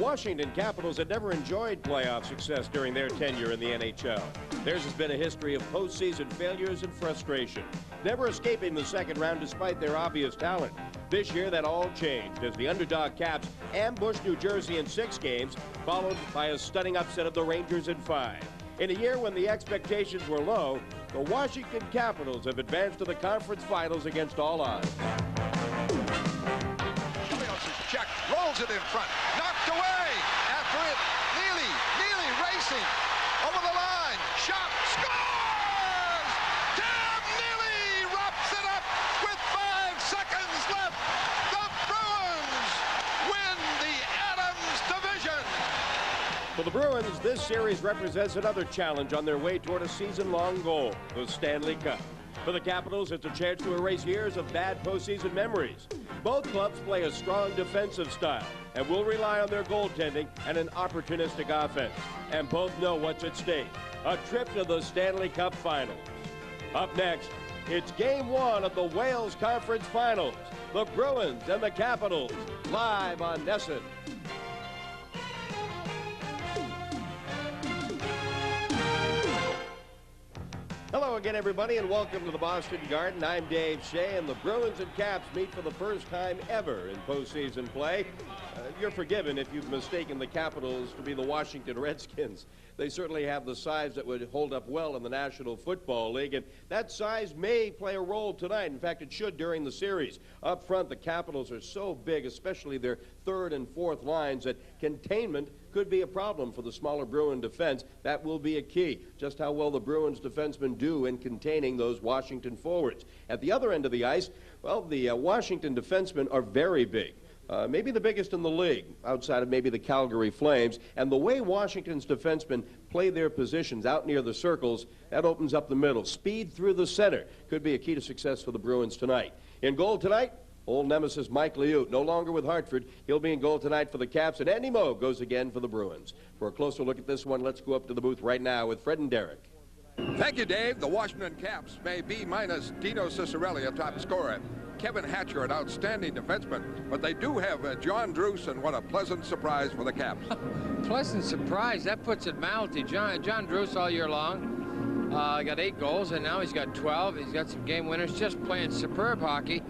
Washington Capitals had never enjoyed playoff success during their tenure in the NHL. Theirs has been a history of postseason failures and frustration, never escaping the second round despite their obvious talent. This year, that all changed as the underdog Caps ambushed New Jersey in 6 games, followed by a stunning upset of the Rangers in 5. In a year when the expectations were low, the Washington Capitals have advanced to the conference finals against all odds. Check, rolls it in front, knocked away. After it, Neely racing over the line, shot, scores! Tim Neely wraps it up with 5 seconds left. The Bruins win the Adams division. For the Bruins, this series represents another challenge on their way toward a season-long goal, the Stanley Cup. For the Capitals, it's a chance to erase years of bad postseason memories. Both clubs play a strong defensive style and will rely on their goaltending and an opportunistic offense. And both know what's at stake, a trip to the Stanley Cup Finals. Up next, it's Game 1 of the Wales Conference Finals. The Bruins and the Capitals, live on NESN. Hello again, everybody, and welcome to the Boston Garden. I'm Dave Shea, and the Bruins and Caps meet for the first time ever in postseason play. You're forgiven if you've mistaken the Capitals to be the Washington Redskins. They certainly have the size that would hold up well in the National Football League, and that size may play a role tonight. In fact, it should during the series. Up front, the Capitals are so big, especially their third and fourth lines, that containment could be a problem for the smaller Bruin defense. That will be a key, just how well the Bruins defensemen do in containing those Washington forwards. At the other end of the ice, well, the Washington defensemen are very big. Maybe the biggest in the league, outside of maybe the Calgary Flames. And the way Washington's defensemen play their positions out near the circles, that opens up the middle. Speed through the center could be a key to success for the Bruins tonight. In goal tonight, old nemesis Mike Liut, no longer with Hartford. He'll be in goal tonight for the Caps, and Andy Moe goes again for the Bruins. For a closer look at this one, let's go up to the booth right now with Fred and Derek. Thank you, Dave. The Washington Caps may be minus Dino Ciccarelli, a top scorer. Kevin Hatcher, an outstanding defenseman, but they do have John Druce, and what a pleasant surprise for the Caps. Pleasant surprise, that puts it mildly. John Druce all year long got 8 goals, and now he's got 12. He's got some game winners, just playing superb hockey.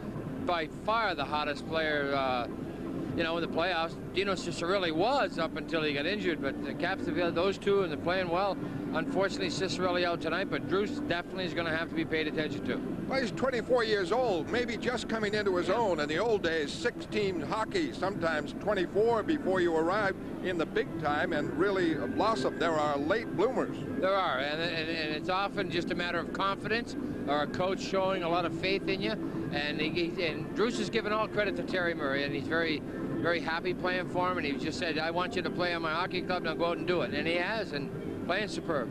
By far the hottest player in the playoffs. Dino Ciccarelli was up until he got injured, but the Caps have got those two, and they're playing well. Unfortunately, Ciccarelli out tonight, but Druce definitely is going to have to be paid attention to. Well, he's 24 years old, maybe just coming into his own. In the old days, 16 hockey, sometimes 24 before you arrive in the big time and really blossom. There are late bloomers. There are, and it's often just a matter of confidence or a coach showing a lot of faith in you. And Druce is giving all credit to Terry Murray, and he's very, very happy playing for him. And he just said, I want you to play on my hockey club, now go out and do it. And he has, and playing superb.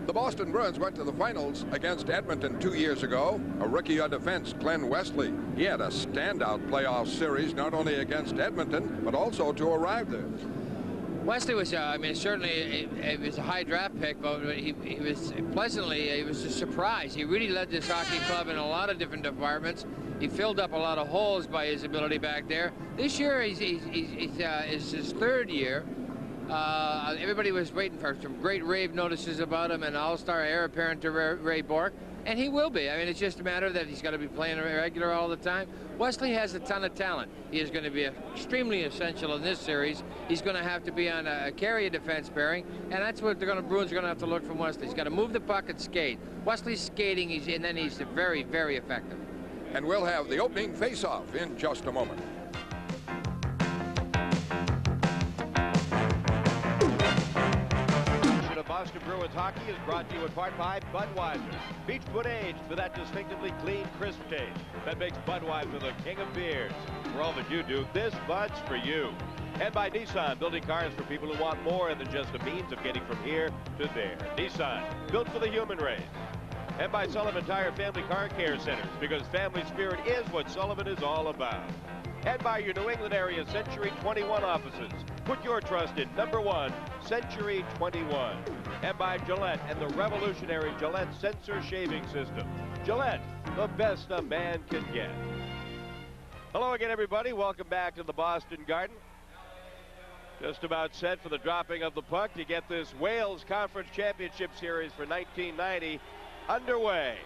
The Boston Bruins went to the finals against Edmonton 2 years ago. A rookie on defense, Glenn Wesley. He had a standout playoff series, not only against Edmonton, but also to arrive there. Wesley was, certainly it was a high draft pick, but he was a surprise. He really led this hockey club in a lot of different departments. He filled up a lot of holes by his ability back there. This year, it's his 3rd year. Everybody was waiting for some great rave notices about him, and all-star heir apparent to Ray Bourque, and he will be. I mean, it's just a matter that he's got to be playing regular all the time. Wesley has a ton of talent. He is going to be extremely essential in this series. He's going to have to be on a carry defense pairing, and that's what the Bruins are going to have to look from Wesley. He's got to move the puck and skate. Wesley's skating, and then he's very, very effective. And we'll have the opening face-off in just a moment. Boston Bruins hockey is brought to you in part by Budweiser. Beechwood aged for that distinctively clean, crisp taste that makes Budweiser the king of beers. For all that you do, this Bud's for you. And by Nissan, building cars for people who want more than just a means of getting from here to there. Nissan, built for the human race. And by Sullivan Tire Family Car Care Centers, because family spirit is what Sullivan is all about. And by your New England area Century 21 offices. Put your trust in #1, Century 21. And by Gillette and the revolutionary Gillette Sensor Shaving System. Gillette, the best a man can get. Hello again, everybody. Welcome back to the Boston Garden. Just about set for the dropping of the puck to get this Wales Conference Championship Series for 1990 underway.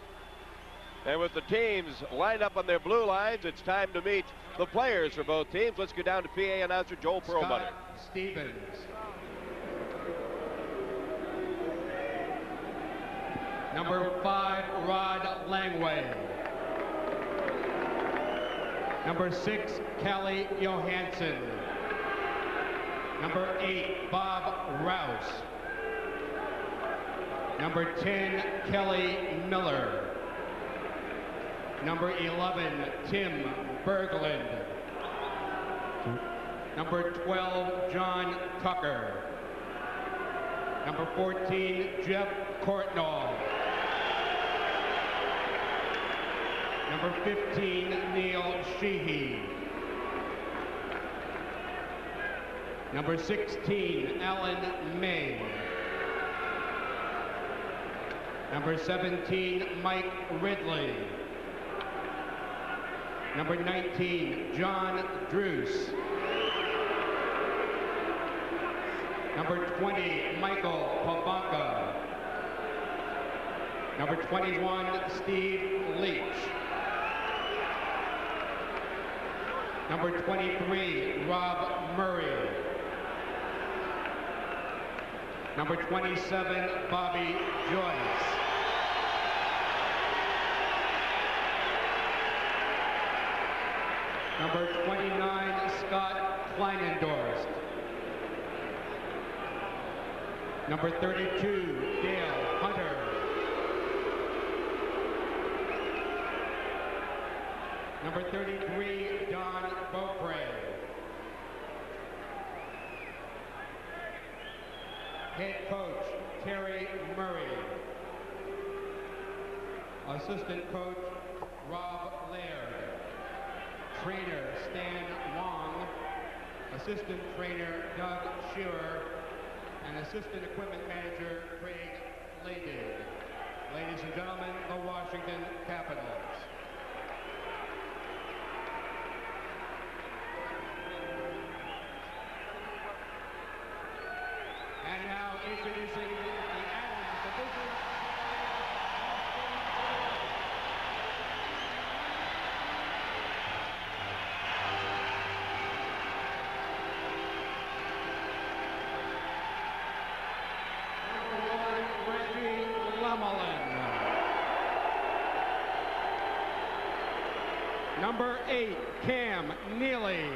And with the teams lined up on their blue lines, it's time to meet the players for both teams. Let's go down to PA announcer Joel Perlmutter. Scott Stevens. Number 5, Rod Langway. Number 6, Kelly Johansson. Number 8, Bob Rouse. Number 10, Kelly Miller. Number 11, Tim Berglund. Number 12, John Tucker. Number 14, Jeff Courtnall. Number 15, Neil Sheehy. Number 16, Alan May. Number 17, Mike Ridley. Number 19, John Druce. Number 20, Michael Pavanka. Number 21, Steve Leach. Number 23, Rob Murray. Number 27, Bobby Joyce. Number 29, Scott Kleinendorst. Number 32, Dale Hunter. Number 33, Don Beaupre. Head coach, Terry Murray. Assistant coach, Rob Laird. Trainer, Stan Wong. Assistant trainer, Doug Shearer. And assistant equipment manager, Craig Laydig. Ladies and gentlemen, the Washington Capitals. And now introducing the Adams Division. Number 8, Cam Neely.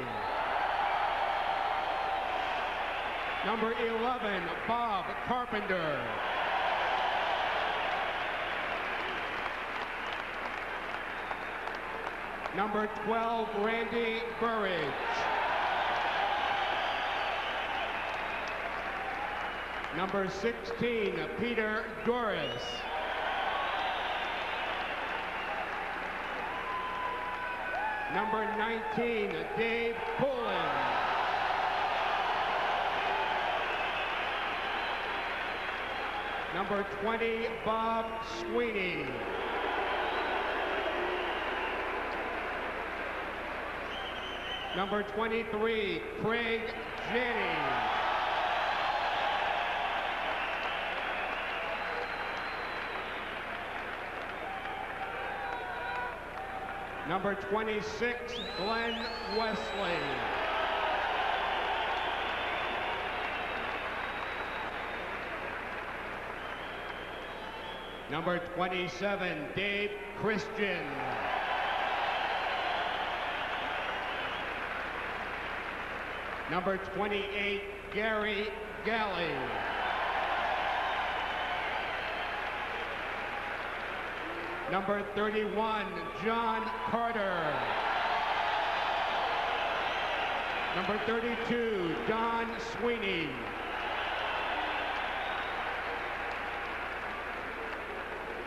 Number 11, Bob Carpenter. Number 12, Randy Burridge. Number 16, Peter Doris. Number 19, Dave Poulin. Number 20, Bob Sweeney. Number 23, Craig Janney. Number 26, Glenn Wesley. Number 27, Dave Christian. Number 28, Gary Galley. Number 31, John Carter. Number 32, Don Sweeney.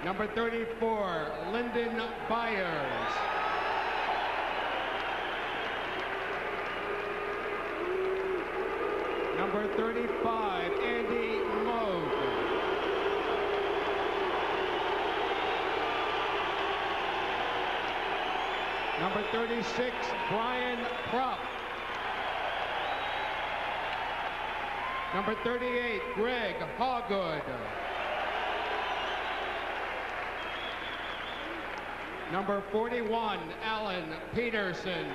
Number 34, Lyndon Byers. Number 35, Andy Moog. Number 36, Brian Prupp. Number 38, Greg Hawgood. Number 41, Alan Peterson.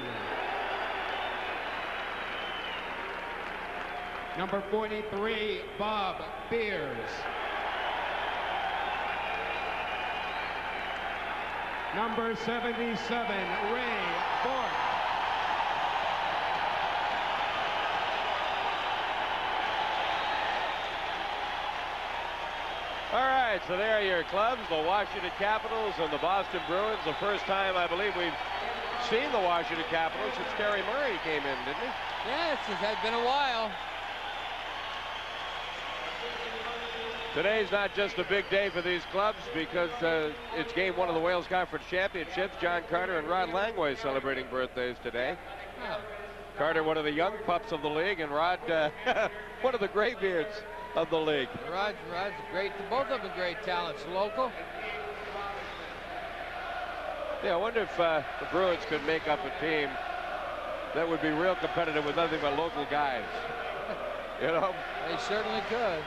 Number 43, Bob Beers. Number 77, Ray Bork. All right, so there are your clubs, the Washington Capitals and the Boston Bruins. The first time, I believe, we've seen the Washington Capitals since Terry Murray came in, didn't he? Yes, it has been a while. Today's not just a big day for these clubs because it's game 1 of the Wales Conference Championships. John Carter and Rod Langway celebrating birthdays today. Oh. Carter, one of the young pups of the league, and Rod, one of the graybeards of the league. Rod's great. Both of them great talents. Local. Yeah, I wonder if the Bruins could make up a team that would be real competitive with nothing but local guys. You know? They certainly could.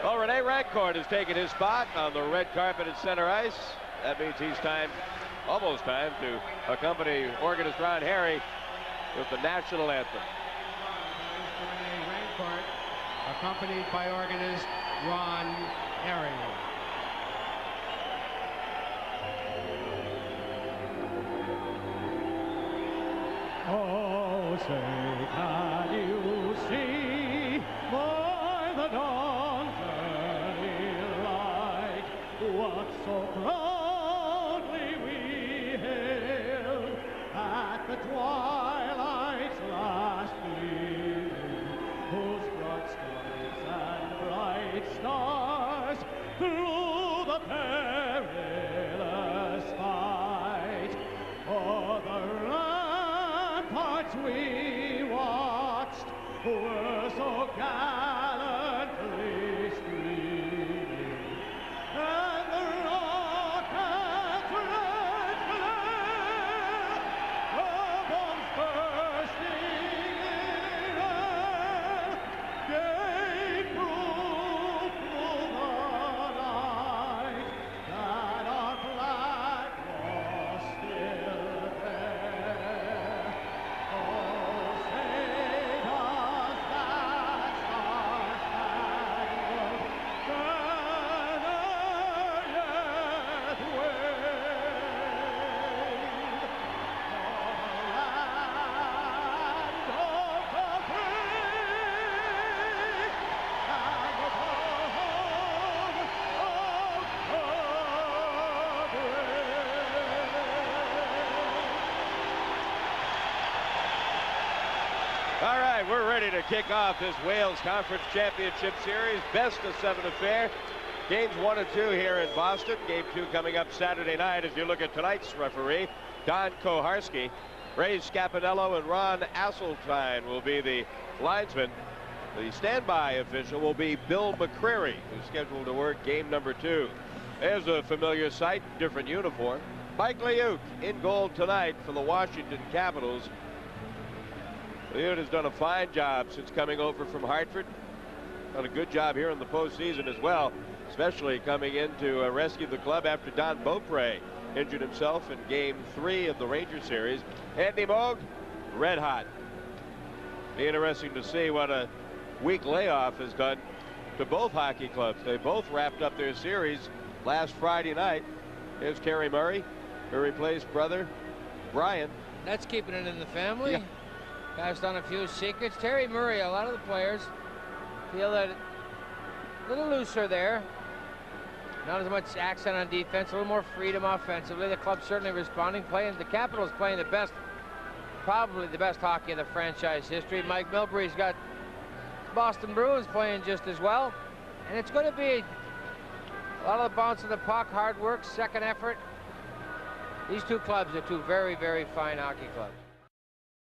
Well, Rene Rancourt has taken his spot on the red carpet at center ice. That means he's almost time to accompany organist Ron Harry with the national anthem. Rene Rancourt, accompanied by organist Ron Harry. Oh, say, can you see by the dawn's early light what so proudly we hailed at the twilight's last gleaming, whose broad skies and bright stars through the perilous fight o'er the ramparts we watched were so gallantly streaming, and the rocket's red glare, the bombs bursting in air, gave proof through the night that our flag was still there. Oh, say does that star-spangled banner yet wave o'er the land of the free and the home of the brave. All right, we're ready to kick off this Wales Conference Championship Series. Best of 7 affair. Games 1 and 2 here in Boston. Game 2 coming up Saturday night. As you look at tonight's referee, Don Koharski. Ray Scapanello and Ron Asseltine will be the linesmen. The standby official will be Bill McCreary, who's scheduled to work game number 2. There's a familiar sight, different uniform. Mike Liuk in goal tonight for the Washington Capitals. Liut has done a fine job since coming over from Hartford. Done a good job here in the postseason as well, especially coming in to rescue the club after Don Beaupre injured himself in game 3 of the Ranger series. Andy Moog, red hot. Be interesting to see what a week layoff has done to both hockey clubs. They both wrapped up their series last Friday night. Here's Terry Murray, who replaced brother Brian. That's keeping it in the family. Yeah. Passed on a few secrets. Terry Murray, a lot of the players feel that a little looser there. Not as much accent on defense, a little more freedom offensively. The club's certainly responding, the Capitals playing the best, probably the best hockey in the franchise history. Mike Milbury's got Boston Bruins playing just as well. And it's going to be a lot of the bounce of the puck, hard work, second effort. These two clubs are two very, very fine hockey clubs.